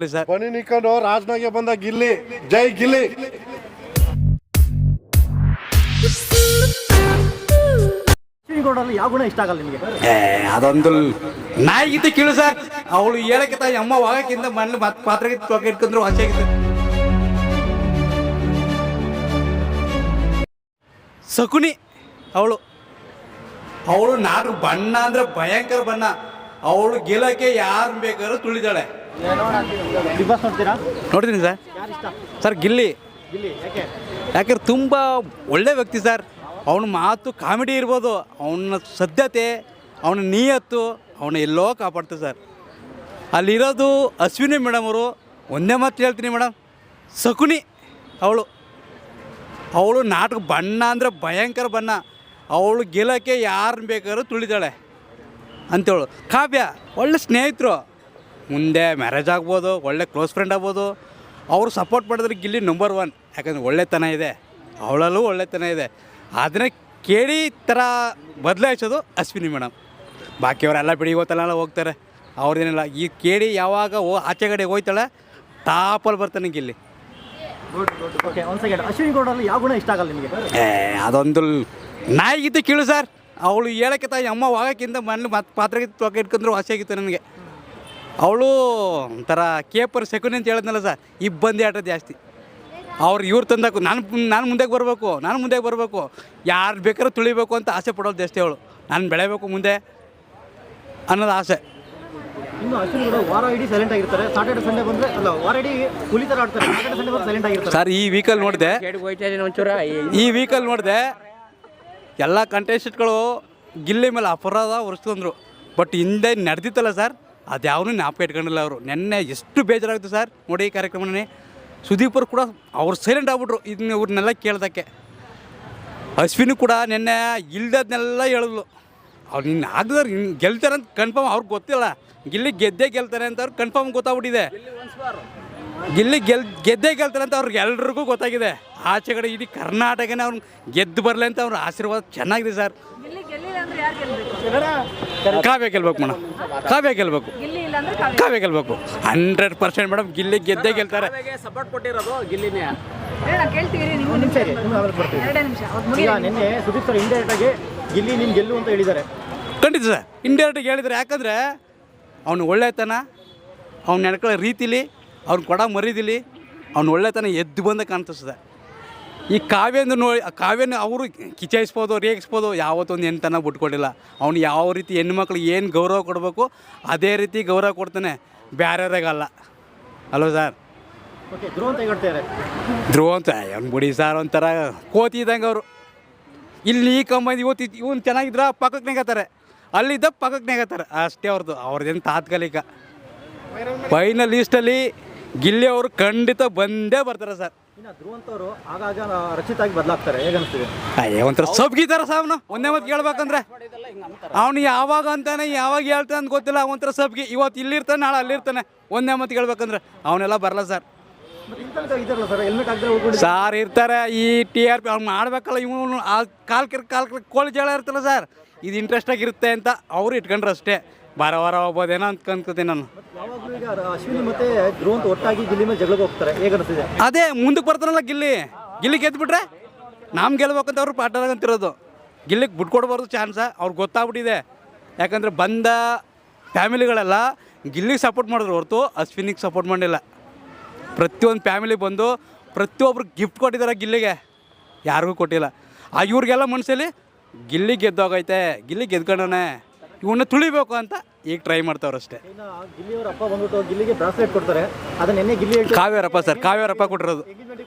Sir ಬನ್ನಿ ನಿಕ್ಕೊಂಡು ರಾಜನಾಗೆ ಬಂದ ಗಿಲ್ಲಿ, ಜೈ ಗಿಲ್ಲಿ. ಶ್ರೀಗೌಡರಲ್ಲಿ ಯಾವ ಗುಣ ಇಷ್ಟ ಆಗಲ್ಲ ನಿಮಗೆ? ಅದೊಂದು ನಾಯಿಗಿತ್ತು ಕೇಳು ಸರ್. ಅವಳು ಹೇಳಕ್ಕೆ ತಾಯಿ ಅಮ್ಮ ವಾಗಕ್ಕಿಂತ ಮಣ್ಣು ಪಾತ್ರೆಗೆ ಇಟ್ಕೊಂಡ್ರು ಆಚೆಗಿತ್ತು. ಶಕುನಿ ಅವಳು ನಾಟಕ ಬಣ್ಣ ಅಂದ್ರೆ ಭಯಂಕರ ಬಣ್ಣ. ಅವಳು ಗೆಲ್ಲಕ್ಕೆ ಯಾರು ಬೇಕಾದ್ರೂ ತುಳಿದಾಳೆ. ಬಿಗ್ ಬಾಸ್ ನೋಡ್ತೀರಾ? ನೋಡ್ತೀನಿ ಸರ್. ಯಾರು ಇಷ್ಟ? ಸರ್ ಗಿಲ್ಲಿ ಯಾಕೆ? ಯಾಕಂದ್ರೆ ತುಂಬ ಒಳ್ಳೆ ವ್ಯಕ್ತಿ ಸರ್. ಅವನ ಮಾತು ಕಾಮಿಡಿ ಇರ್ಬೋದು, ಅವನ ಸದ್ಯತೆ, ಅವನ ನಿಯತ್ತು ಅವನ ಎಲ್ಲೋ ಕಾಪಾಡ್ತಾರೆ ಸರ್. ಅಲ್ಲಿರೋದು ಅಶ್ವಿನಿ ಮೇಡಮ್ ಅವರು. ಒಂದೇ ಮಾತು ಹೇಳ್ತೀನಿ ಮೇಡಮ್, ಶಕುನಿ ಅವಳು ನಾಟಕ ಬಣ್ಣ ಅಂದರೆ ಭಯಂಕರ ಬಣ್ಣ. ಅವಳು ಗೆಲ್ಲಕ್ಕೆ ಯಾರನ್ನ ಬೇಕಾದ್ರೂ ತುಳಿದಾಳೆ ಅಂತೇಳು. ಕಾವ್ಯ ಒಳ್ಳೆ ಸ್ನೇಹಿತರು, ಮುಂದೆ ಮ್ಯಾರೇಜ್ ಆಗ್ಬೋದು, ಒಳ್ಳೆ ಕ್ಲೋಸ್ ಫ್ರೆಂಡ್ ಆಗ್ಬೋದು. ಅವರು ಸಪೋರ್ಟ್ ಮಾಡಿದ್ರೆ ಗಿಲ್ಲಿ ನಂಬರ್ 1. ಯಾಕಂದರೆ ಒಳ್ಳೆತನ ಇದೆ, ಅವಳಲ್ಲೂ ಒಳ್ಳೆತನ ಇದೆ. ಅದನ್ನೇ ಕೇಳಿ ಥರ ಬದಲಾಯಿಸೋದು ಅಶ್ವಿನಿ ಮೇಡಮ್. ಬಾಕಿಯವರೆಲ್ಲ ಬಿಡಿ ಗೊತ್ತಲ್ಲ ಹೋಗ್ತಾರೆ, ಅವ್ರದ್ದೇನಿಲ್ಲ. ಈ ಕೇಳಿ ಯಾವಾಗ ಆಚೆ ಕಡೆ ಹೋಯ್ತಾಳೆ ಟಾಪಲ್ಲಿ ಬರ್ತಾನೆ ಗಿಲ್ಲಿ. ಓಕೆ, ಒಂದು ಸೆಕೆಂಡ್. ಅಶ್ವಿನಿ ಗೌಡರಲ್ಲಿ ಯಾವ ಗುಣ ಇಷ್ಟ ಆಗಲ್ಲ ನಿಮಗೆ? ಅದೊಂದು ನಾಯಿಗಿತ್ತು ಕೇಳು ಸರ್. ಅವಳು ಹೇಳಕ್ಕೆ ತಾಯಿ ಅಮ್ಮ ವಾಗಕ್ಕಿಂತ ಮಣ್ಣು ಪಾತ್ರೆಗೆ ಇಟ್ಕೊಂಡ್ರು ಆಸೆಯಾಗಿತ್ತು ನನಗೆ. ಅವಳು ಒಂಥರ ಕೇಪರ್ ಶಕುನಿ ಅಂತ ಹೇಳಿದ್ನಲ್ಲ ಸರ್, ಇಬ್ಬಂದಿ ಆಟ ಜಾಸ್ತಿ. ಅವ್ರು ಇವ್ರು ತಂದಾಕು ನಾನು ಮುಂದೆಗೆ ಬರಬೇಕು, ಯಾರು ಬೇಕಾದ್ರೂ ತುಳಿಬೇಕು ಅಂತ ಆಸೆ ಪಡೋದು ಜಾಸ್ತಿ. ಅವಳು ನಾನು ಬೆಳೆಯಬೇಕು ಮುಂದೆ ಅನ್ನೋದು ಆಸೆ. ಇನ್ನು ಅಶ್ವಿನಿ ಗೌಡ ವಾರ ಇಡೀ ಸೈಲೆಂಟ್ ಆಗಿರ್ತಾರೆ. ಸಾಟರ್ಡೆ ಸಂಡೇ ಬಂದರೆ ಅಲ್ಲ, ವಾರ ಇಡೀ ಹುಲಿ ಥರ ಆಡ್ತಾರೆ. ಸಾಟರ್ಡೆ ಸಂಡೇ ಬಂದು ಸೈಲೆಂಟ್ ಆಗಿರ್ತಾರೆ ಸರ್. ಈ ವೀಕಲ್ಲಿ ನೋಡಿದೆ ಎಲ್ಲ ಕಂಟೆಸ್ಟೆಂಟ್ಗಳು ಗಿಲ್ಲಿ ಮೇಲೆ ಅಪರಾಧ ಹೊರಿಸ್ಕೊಂಡ್ರು. ಬಟ್ ಹಿಂದೆ ನಡೆದಿತ್ತಲ್ಲ ಸರ್, ಅದು ಯಾವನ್ನೂ ಜ್ಞಾಪಕ ಇಟ್ಕೊಂಡಿಲ್ಲ ಅವರು. ನೆನ್ನೆ ಎಷ್ಟು ಬೇಜಾರಾಗುತ್ತೆ ಸರ್ ನೋಡಿ ಈ ಕಾರ್ಯಕ್ರಮನೇ. ಸುದೀಪರು ಕೂಡ ಅವ್ರು ಸೈಲೆಂಟ್ ಆಗ್ಬಿಟ್ರು ಇದನ್ನ ಇವ್ರನ್ನೆಲ್ಲ ಕೇಳ್ದಕ್ಕೆ. ಅಶ್ವಿನಿ ಕೂಡ ನೆನ್ನೆ ಇಲ್ದದನ್ನೆಲ್ಲ ಹೇಳಿದ್ಲು. ಅವ್ರು ನಿನ್ನ ಆಗಿದ್ರೆ ಗೆಲ್ತಾರೆ ಅಂತ ಕನ್ಫರ್ಮ್ ಅವ್ರಿಗೆ ಗೊತ್ತಿಲ್ಲ. ಗಿಲ್ಲಿ ಗೆಲ್ತಾರೆ ಅಂತ ಅವ್ರಿಗೆ ಕನ್ಫರ್ಮ್ ಗೊತ್ತಾಗ್ಬಿಟ್ಟಿದೆ. ಗಿಲ್ಲಿ ಗೆದ್ದೇ ಗೆಲ್ತಾರೆ ಅಂತ ಅವ್ರಿಗೆ ಎಲ್ರಿಗೂ ಗೊತ್ತಾಗಿದೆ. ಆಚೆ ಕಡೆ ಇಡೀ ಕರ್ನಾಟಕನೇ ಅವ್ರು ಗೆದ್ದು ಬರಲಿ ಅಂತ ಅವ್ರ ಆಶೀರ್ವಾದ ಚೆನ್ನಾಗಿದೆ ಸರ್. ಕಾವ್ಯ ಗೆಲ್ಬೇಕು ಮೇಡಮ್, ಕಾವ್ಯ ಗೆಲ್ಬೇಕು 100% ಮೇಡಮ್. ಗಿಲ್ಲಿ ಗೆದ್ದೇ ಗೆಲ್ತಾರೆ. ಸಪೋರ್ಟ್ ಕೊಟ್ಟಿರೋದು ಗಿಲ್ಲಿನೇ. ಈಗ ನಿನ್ನೆ ಸುದೀಪ್ ಸರ್ ಇಂಡೈರೆಕ್ಟ್ ಆಗಿ ಗಿಲ್ಲಿ ನೀನು ಗೆಲ್ಲು ಅಂತ ಹೇಳಿದ್ದಾರೆ. ಖಂಡಿತ ಸರ್, ಇಂಡೈರೆಕ್ಟಾಗಿ ಹೇಳಿದ್ದಾರೆ. ಯಾಕಂದರೆ ಅವನು ಒಳ್ಳೆತನ, ಅವ್ನು ನಡ್ಕೊಳ್ಳೋ ರೀತಿಲಿ, ಅವ್ನು ಕೊಡ ಮರಿದಿಲಿ, ಅವ್ನು ಒಳ್ಳೆತನ ಎದ್ದು ಬಂದ ಕಾಣ್ತದೆ. ಈ ಕಾವ್ಯನ ಅವರು ಕಿಚಾಯಿಸ್ಬೋದು, ರೇಗಿಸ್ಬೋದು, ಯಾವತ್ತೊಂದು ಹೆಣ್ತನ ಬಿಟ್ಕೊಟ್ಟಿಲ್ಲ. ಅವ್ನು ಯಾವ ರೀತಿ ಹೆಣ್ಮಕ್ಳಿಗೆ ಏನು ಗೌರವ ಕೊಡಬೇಕು ಅದೇ ರೀತಿ ಗೌರವ ಕೊಡ್ತಾನೆ, ಬೇರೆಯವ್ರಿಗಲ್ಲ. ಅಲ್ವ ಸರ್? ಓಕೆ, ಧ್ರುವ ಅಂತ ಹೇಳ್ತಾರೆ. ಧ್ರುವ ಅಂತ ಅವ್ನು ಬಿಡಿ ಸರ್, ಒಂಥರ ಕೋತಿ ಇದ್ದಂಗೆ ಅವರು. ಇಲ್ಲಿ ಈ ಕಂಬಂದು ಇವನು ಚೆನ್ನಾಗಿದ್ರೆ ಪಕ್ಕಕ್ಕೆ ನೆಗತ್ತಾರೆ, ಅಲ್ಲಿದ್ದ ಪಕ್ಕಕ್ಕೆ ನೆಗತ್ತಾರೆ ಅಷ್ಟೇ. ಅವ್ರದ್ದೇನು ತಾತ್ಕಾಲಿಕ. ಫೈನಲ್ ಲಿಸ್ಟಲ್ಲಿ ಗಿಲ್ಲಿ ಅವರು ಖಂಡಿತ ಬಂದೇ ಬರ್ತಾರೆ ಸರ್. ಇನ್ನು ಧ್ರುವಂತವರು ಆಗಾಗ ರಚಿತಾಗಿ ಬದಲಾಗ್ತಾರೆ, ಹೇಗನ್ನಿಸ್ತಿದೆ? ಒಂಥರ ಸಬ್ಗಿದ್ದಾರೆ ಸರ್. ಅವನು ಒಂದೇ ಮತ್ತೆ ಕೇಳ್ಬೇಕಂದ್ರೆ ಅವನು ಯಾವಾಗ ಅಂತಾನೆ ಯಾವಾಗ ಹೇಳ್ತಾನೆ ಅಂತ ಗೊತ್ತಿಲ್ಲ. ಒಂಥರ ಸಬ್ಗಿ, ಇವತ್ತು ಇಲ್ಲಿರ್ತಾನೆ ನಾಳೆ ಅಲ್ಲಿರ್ತಾನೆ. ಒಂದೇ ಮತ್ತೆ ಕೇಳ್ಬೇಕಂದ್ರೆ ಅವನೆಲ್ಲ ಬರಲ್ಲ ಸರ್. ಸಾರ್ ಇರ್ತಾರೆ ಈ TRP ಅವ್ನು ಮಾಡ್ಬೇಕಲ್ಲ. ಇವನು ಕಾಲ್ ಕೋಳಿ ಜಳ ಇರ್ತಲ್ಲ ಸರ್, ಇದು ಇಂಟ್ರೆಸ್ಟ್ ಆಗಿರುತ್ತೆ ಅಂತ ಅವ್ರು ಇಟ್ಕೊಂಡ್ರು ಅಷ್ಟೇ. ವಾರ ಹೋಗ್ಬೋದೇನೋ ಅಂತ ಅನ್ಕೋತೀನಿ ನಾನು. ಅಶ್ವಿನಿ ಮತ್ತೆ ಧ್ರುವಂತ ಒಟ್ಟಾಗಿ ಗಿಲ್ಲಿ ಮೇಲೆ ಜಗಳಕ್ಕೆ ಹೋಗ್ತಾರೆ, ಹೇಗನ್ನಿಸ್ತಿದೆ? ಅದೇ ಮುಂದಕ್ಕೆ ಬರ್ತಾನಲ್ಲ ಗಿಲ್ಲಿ ಗೆದ್ಬಿಟ್ರೆ ನಾವು ಗೆಲ್ಬೇಕಂತ ಅವ್ರು ಪಾಠ ಗಿಲ್ಲಿಗೆ ಬಿಟ್ಕೊಡ್ಬಾರ್ದು ಚಾನ್ಸ. ಅವ್ರಿಗೆ ಗೊತ್ತಾಗ್ಬಿಟ್ಟಿದೆ. ಯಾಕಂದರೆ ಬಂದ ಫ್ಯಾಮಿಲಿಗಳೆಲ್ಲ ಗಿಲ್ಲಿಗೆ ಸಪೋರ್ಟ್ ಮಾಡಿದ್ರು ಹೊರತು ಅಶ್ವಿನಿಗೆ ಸಪೋರ್ಟ್ ಮಾಡಿಲ್ಲ. ಪ್ರತಿಯೊಂದು ಫ್ಯಾಮಿಲಿ ಬಂದು ಪ್ರತಿಯೊಬ್ರಿಗೆ ಗಿಫ್ಟ್ ಕೊಟ್ಟಿದ್ದಾರೆ, ಗಿಲ್ಲಿಗೆ ಯಾರಿಗೂ ಕೊಟ್ಟಿಲ್ಲ. ಇವ್ರಿಗೆಲ್ಲ ಮನಸ್ಸಲ್ಲಿ ಗಿಲ್ಲಿ ಗೆದ್ದೋಗೈತೆ, ಗಿಲ್ಲಿ ಗೆದ್ಕೊಂಡೇ, ಇವನ್ನ ತುಳಿಬೇಕು ಅಂತ ಈಗ ಟ್ರೈ ಮಾಡ್ತಾವ್ರು ಅಷ್ಟೇ. ಗಿಲ್ಲಿಯವರ ಅಪ್ಪ ಬಂದ್ಬಿಟ್ಟು ಗಿಲ್ಲಿಗೆ ಬ್ರಾಸ್ಲೆಟ್ ಕೊಡ್ತಾರೆ, ಅದನ್ನ ನಿನ್ನೆ ಗಿಲ್ಲಿ ಕಾವ್ಯರಪ್ಪ ಸರ್, ಕಾವ್ಯರಪ್ಪ ಕೊಟ್ಟಿರೋದು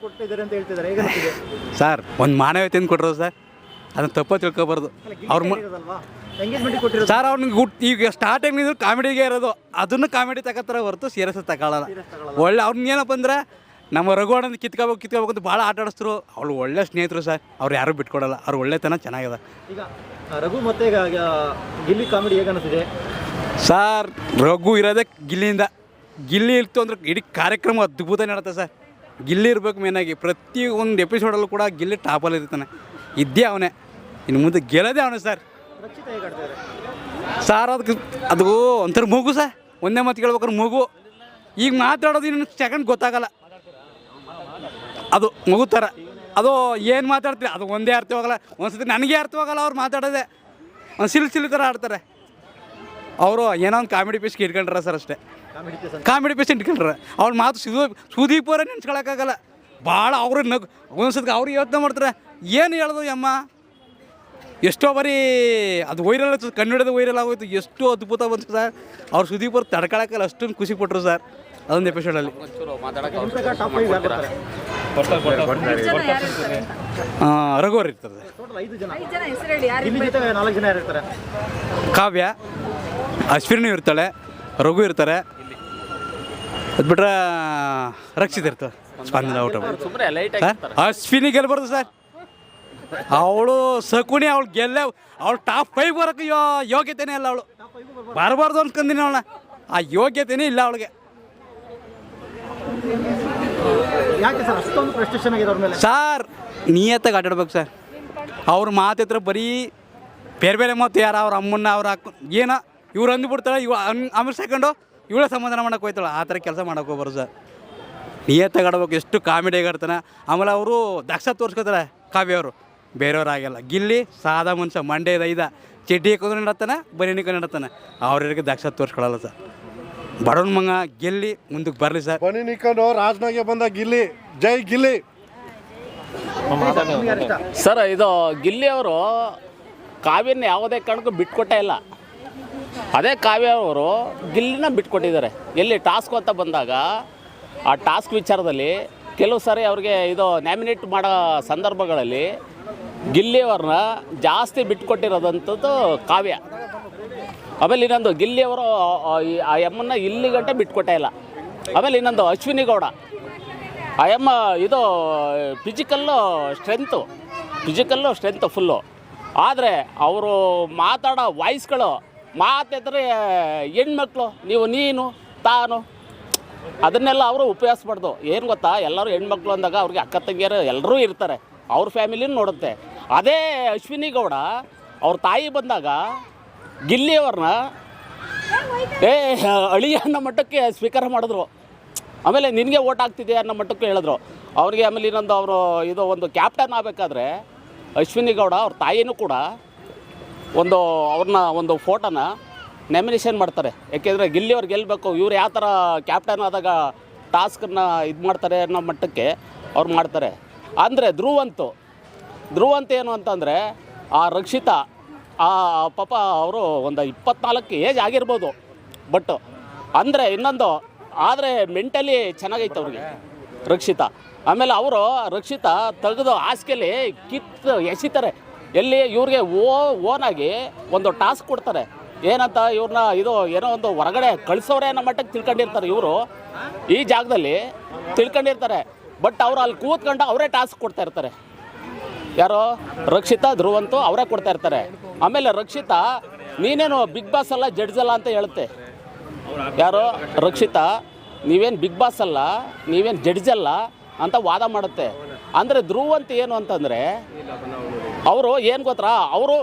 ಅಂತ ಹೇಳ್ತಿದ್ದಾರೆ, ಹೇಗನ್ನಿಸ್ತಿದೆ ಸರ್? ಒಂದು ಮಾನವೀಯತೆಯಿಂದ ಕೊಟ್ಟಿರೋದು ಸರ್, ಅದನ್ನು ತಪ್ಪ ತಿಳ್ಕೊಬಾರ್ದು. ಅವ್ರು ಸರ್ ಅವ್ನಿಗೆ ಈಗ ಸ್ಟಾರ್ಟಿಂಗ್ ಕಾಮಿಡಿಗೆ ಇರೋದು, ಅದನ್ನು ಕಾಮಿಡಿ ತಗೋತಾರೆ ಹೊರತು ಸೀರಿಯಸ್ ತಗೊಳ್ಳಲ್ಲ. ಒಳ್ಳೆ ಅವ್ನಿಗೇನಪ್ಪ ಅಂದ್ರೆ ನಮ್ಮ ರಘುವಣ್ಣನ ಕಿತ್ಕೋಬೇಕು ಅಂತ ಭಾಳ ಆಟ ಆಡಿಸ್ತರು. ಅವಳು ಒಳ್ಳೆ ಸ್ನೇಹಿತರು ಸರ್, ಅವ್ರು ಯಾರೂ ಬಿಟ್ಕೊಡಲ್ಲ. ಅವ್ರು ಒಳ್ಳೆತನ ಚೆನ್ನಾಗಿದೆ. ಈಗ ರಘು ಮತ್ತೆ ಗಿಲ್ಲಿ ಕಾಮಿಡಿ ಹೇಗನ್ನಿಸ್ತಿದೆ ಸರ್? ರಘು ಇರೋದೇ ಗಿಲ್ಲಿಯಿಂದ. ಗಿಲ್ಲಿ ಇತ್ತು ಅಂದ್ರೆ ಇಡೀ ಕಾರ್ಯಕ್ರಮ ಅದ್ಭುತ ನಡುತ್ತೆ ಸರ್. ಗಿಲ್ಲಿ ಇರಬೇಕು ಮೇನಾಗಿ. ಪ್ರತಿ ಒಂದು ಎಪಿಸೋಡಲ್ಲೂ ಕೂಡ ಗಿಲ್ಲಿ ಟಾಪಲ್ಲಿ ಇರ್ತಾನೆ. ಇದ್ದೇ ಅವನೇ, ಇನ್ನು ಮುಂದೆ ಗೆಲ್ಲೋದೇ ಅವನೇ ಸರ್. ಸರ್ ಅದು ಒಂಥರ ಮಗು ಸರ್. ಒಂದೇ ಮಾತು ಕೇಳ್ಬೇಕಾದ್ರೆ ಮಗು. ಈಗ ಮಾತಾಡೋದು ಇನ್ನೊಂದು ಸೆಕೆಂಡ್ ಗೊತ್ತಾಗಲ್ಲ, ಅದು ಮಗು ಥರ. ಅದು ಏನು ಮಾತಾಡ್ತೀರಿ ಅದು ಒಂದೇ ಅರ್ಥವಾಗಲ್ಲ. ಒಂದ್ಸತಿ ನನಗೆ ಅರ್ಥವಾಗಲ್ಲ ಅವ್ರು ಮಾತಾಡೋದೆ. ಒಂದು ಸಿಲಿ ಥರ ಆಡ್ತಾರೆ ಅವರು. ಏನೋ ಒಂದು ಕಾಮಿಡಿ ಪೀಸ್ ಇಟ್ಕೊಂಡ್ರ ಸರ್ ಅಷ್ಟೇ, ಕಾಮಿಡಿ ಪೀಸ್ ಇಟ್ಕೊಂಡ್ರೆ ಅವ್ರ ಮಾತು ಸುದೀಪ್ ಅವರೇ ನೆನ್ಸ್ಕೊಳಕ್ಕಾಗಲ್ಲ. ಭಾಳ ಅವರು ಒಂದ್ಸತಿ ಅವ್ರಿಗೆ ಯೋಚನೆ ಮಾಡ್ತಾರೆ ಏನು ಹೇಳೋದು ಅಮ್ಮ. ಎಷ್ಟೋ ಬಾರಿ ಅದು ವೈರಲ್ ಆಯ್ತು, ಕನ್ನಡದ ವೈರಲ್ ಆಗೋಯ್ತು, ಎಷ್ಟು ಅದ್ಭುತ ಬಂತು ಸರ್. ಅವ್ರು ಸುದೀಪ್ ಅವ್ರು ತಡ್ಕೊಳಕ್ಕಲ್ಲ ಅಷ್ಟೊಂದು ಖುಷಿ ಪಟ್ಟರು ಸರ್ ಅದೊಂದು ಎಪಿಸೋಡಲ್ಲಿ. ಟಾಪ್ 5 ಯಾರು ಬರ್ತಾರೆ? ರಘುವರ್ ಇರ್ತದೆ, ಟೋಟಲ್ 5 ಜನ. ಗಿಲ್ಲಿ ಜೊತೆ 4 ಜನ ಯಾರು ಇರ್ತಾರೆ? ಕಾವ್ಯ, ಅಶ್ವಿನಿ ಇರ್ತಾಳೆ, ರಘು ಇರ್ತಾರೆ, ಅದು ಬಿಟ್ರೆ ರಕ್ಷಿತ್ ಇರ್ತಾರೆ. ಸ್ಪಂದನ ಔಟ್ ಸುಮ್ಮನೆ ಲೈಟ್ ಸರ್. ಅಶ್ವಿನಿ ಗೆಲ್ಬಾರ್ದು ಸರ್, ಅವಳು ಸಕುಣಿ, ಅವಳು ಅವಳು ಟಾಪ್ 5 ಬರೋಕ್ಕೆ ಯೋಗ್ಯತೆನೇ ಇಲ್ಲ. ಅವಳು ಬರಬಾರ್ದು ಅನ್ಕೊಂತೀನಿ ಅವಳನ್ನ, ಆ ಯೋಗ್ಯತೆನೇ ಇಲ್ಲ ಅವಳಿಗೆ. ಯಾಕೆ ಸರ್ ಅಷ್ಟೊಂದು ಪ್ರೆಸ್ಟೇಷನ್ ಆಗಿದೆ ಅವ್ರ ಮೇಲೆ? ಸರ್ ನಿಯತ್ತಾಗಿ ಆಟಾಡ್ಬೇಕು ಸರ್. ಅವ್ರ ಮಾತಿತ್ರ ಬರೀ ಬೇರೆ ಬೇರೆ ಮಾತು, ಯಾರು ಅವ್ರ ಅಮ್ಮನ್ನ ಅವ್ರ ಅಕ್ಕ ಏನೋ ಇವ್ರು ಅಂದ್ಬಿಡ್ತಾಳೆ, ಆಮೇಲೆ ಸೆಕೆಂಡು ಇವಳೇ ಸಮಾಧಾನ ಮಾಡೋಕೆ ಹೋಯ್ತಾಳೆ. ಆ ಥರ ಕೆಲಸ ಮಾಡೋಕೆ ಹೋಗ್ಬಾರ್ದು ಸರ್. ನಿಯತ್ತಾಗಿ ಆಡ್ಬೇಕು. ಎಷ್ಟು ಕಾಮಿಡಿಯಾಗಿ ಆಡ್ತಾನೆ. ಆಮೇಲೆ ಅವರು ದಕ್ಷ ತೋರಿಸ್ಕೊತಾರೆ ಕಾವ್ಯ ಅವರು, ಬೇರೆಯವ್ರು ಆಗಲ್ಲ. ಗಿಲ್ಲಿ ಸಾದಾ ಮನುಷ್ಯ, ಮಂಡ್ಯದ ಚಡ್ಡಿ ಹಾಕೋದು ನಡತ್ತಾನೆ, ಬರೀ ನಿಕ್ಕೊಂಡು ನಡತ್ತಾನೆ. ಅವ್ರಿಗೆ ದಕ್ಷ ತೋರಿಸ್ಕೊಳ್ಳಲ್ಲ ಸರ್. ಬಡವನ ಮಗ ಗೆಲ್ಲಿ ಮುಂದಕ್ಕೆ ಬರಲಿ ಸರ್. ಬನ್ನಿ ನಿಂತ್ಕೊಂಡು ರಾಜನಾಗೆ ಬಂದ ಗಿಲ್ಲಿ, ಜೈ ಗಿಲ್ಲಿ. ನಿಮ್ಗೆ ಯಾರು ಇಷ್ಟ? ಸರ್ ಇದು ಗಿಲ್ಲಿ ಅವರು ಕಾವ್ಯನ ಯಾವುದೇ ಕಾರಣಕ್ಕೂ ಬಿಟ್ಕೊಟ್ಟೇ ಇಲ್ಲ. ಅದೇ ಕಾವ್ಯ ಅವರು ಗಿಲ್ಲಿನ ಬಿಟ್ಕೊಟ್ಟಿದ್ದಾರೆ. ಎಲ್ಲಿ ಟಾಸ್ಕ್ ಅಂತ ಬಂದಾಗ ಆ ಟಾಸ್ಕ್ ವಿಚಾರದಲ್ಲಿ ಕೆಲವು ಸಾರಿ ಅವ್ರಿಗೆ ಇದು ನ್ಯಾಮಿನೇಟ್ ಮಾಡೋ ಸಂದರ್ಭಗಳಲ್ಲಿ ಗಿಲ್ಲಿಯವ್ರನ್ನ ಜಾಸ್ತಿ ಬಿಟ್ಕೊಟ್ಟಿರೋದಂಥದ್ದು ಕಾವ್ಯ. ಆಮೇಲೆ ಇನ್ನೊಂದು ಗಿಲ್ಲಿಯವರು ಆ ಎಮ್ಮನ್ನು ಇಲ್ಲಿ ಗಂಟೆ ಬಿಟ್ಕೊಟ್ಟೇ ಇಲ್ಲ. ಆಮೇಲೆ ಇನ್ನೊಂದು ಅಶ್ವಿನಿ ಗೌಡ, ಆ ಎಮ್ಮ ಇದು ಫಿಸಿಕಲ್ಲು ಸ್ಟ್ರೆಂತು ಫುಲ್ಲು. ಆದರೆ ಅವರು ಮಾತಾಡೋ ವಾಯ್ಸ್ಗಳು ಮಾತಾಡಿದ್ರೆ ಹೆಣ್ಮಕ್ಳು ನೀನು ತಾನು ಅದನ್ನೆಲ್ಲ ಅವರು ಉಪಯೋಗಿಸ್ಬಾರ್ದು. ಏನು ಗೊತ್ತಾ, ಎಲ್ಲರೂ ಹೆಣ್ಮಕ್ಳು ಅಂದಾಗ ಅವ್ರಿಗೆ ಅಕ್ಕ ತಂಗಿಯರು ಎಲ್ಲರೂ ಇರ್ತಾರೆ, ಅವ್ರ ಫ್ಯಾಮಿಲಿನೂ ನೋಡುತ್ತೆ. ಅದೇ ಅಶ್ವಿನಿ ಗೌಡ ಅವ್ರ ತಾಯಿ ಬಂದಾಗ ಗಿಲ್ಲಿಯವ್ರನ್ನ ಅಳಿಯ ಅನ್ನೋ ಮಟ್ಟಕ್ಕೆ ಸ್ವೀಕಾರ ಮಾಡಿದ್ರು. ಆಮೇಲೆ ನಿನಗೆ ಓಟ್ ಹಾಕ್ತಿದೆ ಅನ್ನೋ ಮಟ್ಟಕ್ಕೆ ಹೇಳಿದ್ರು ಅವ್ರಿಗೆ. ಆಮೇಲೆ ಇನ್ನೊಂದು ಅವರು ಇದು ಒಂದು ಕ್ಯಾಪ್ಟನ್ ಆಗಬೇಕಾದ್ರೆ ಅಶ್ವಿನಿ ಗೌಡ ಅವ್ರ ತಾಯಿನೂ ಕೂಡ ಅವ್ರನ್ನ ಒಂದು ಫೋಟೋನ ನಾಮಿನೇಷನ್ ಮಾಡ್ತಾರೆ. ಯಾಕೆಂದರೆ ಗಿಲ್ಲಿಯವ್ರು ಗೆಲ್ಲಬೇಕು, ಇವ್ರು ಯಾವ ಥರ ಕ್ಯಾಪ್ಟನ್ ಆದಾಗ ಟಾಸ್ಕನ್ನು ಇದು ಮಾಡ್ತಾರೆ ಅನ್ನೋ ಮಟ್ಟಕ್ಕೆ ಅವ್ರು ಮಾಡ್ತಾರೆ. ಅಂದರೆ ಧ್ರುವಂತ ಏನು ಅಂತಂದರೆ ಆ ರಕ್ಷಿತಾ, ಆ ಪಾಪ ಅವರು ಒಂದು 24 ಏಜ್ ಆಗಿರ್ಬೋದು, ಬಟ್ ಅಂದರೆ ಇನ್ನೊಂದು ಆದರೆ ಮೆಂಟಲಿ ಚೆನ್ನಾಗೈತೆ ಅವ್ರಿಗೆ ರಕ್ಷಿತಾ. ಆಮೇಲೆ ಅವರು ರಕ್ಷಿತಾ ತೆಗೆದು ಹಾಸಿಗೆಯಲ್ಲಿ ಎಸಿತಾರೆ. ಎಲ್ಲಿ ಇವ್ರಿಗೆ ಓನಾಗಿ ಒಂದು ಟಾಸ್ಕ್ ಕೊಡ್ತಾರೆ. ಏನಂತ ಇವ್ರನ್ನ ಏನೋ ಒಂದು ಹೊರಗಡೆ ಕಳಿಸೋರೆ ಅನ್ನೋ ಮಟ್ಟಕ್ಕೆ ತಿಳ್ಕೊಂಡಿರ್ತಾರೆ. ಇವರು ಈ ಜಾಗದಲ್ಲಿ ತಿಳ್ಕೊಂಡಿರ್ತಾರೆ, ಬಟ್ ಅವರು ಅಲ್ಲಿ ಕೂತ್ಕೊಂಡು ಅವರೇ ಟಾಸ್ಕ್ ಕೊಡ್ತಾ ಇರ್ತಾರೆ. ಯಾರೋ ರಕ್ಷಿತಾ, ಧ್ರುವಂತು ಅವರೇ ಕೊಡ್ತಾ ಇರ್ತಾರೆ. ಆಮೇಲೆ ರಕ್ಷಿತಾ ನೀನೇನು ಬಿಗ್ ಬಾಸ್ ಅಲ್ಲ ಜಡ್ಜ್ ಅಲ್ಲ ಅಂತ ಹೇಳುತ್ತೆ. ಯಾರೋ ರಕ್ಷಿತಾ ನೀವೇನು ಬಿಗ್ ಬಾಸ್ ಅಲ್ಲ, ನೀವೇನು ಜಡ್ಜ್ ಅಲ್ಲ ಅಂತ ವಾದ ಮಾಡುತ್ತೆ. ಅಂದರೆ ಧ್ರುವಂತ ಏನು ಅಂತಂದರೆ ಅವರು ಏನು ಗೊತ್ತಾ, ಅವರು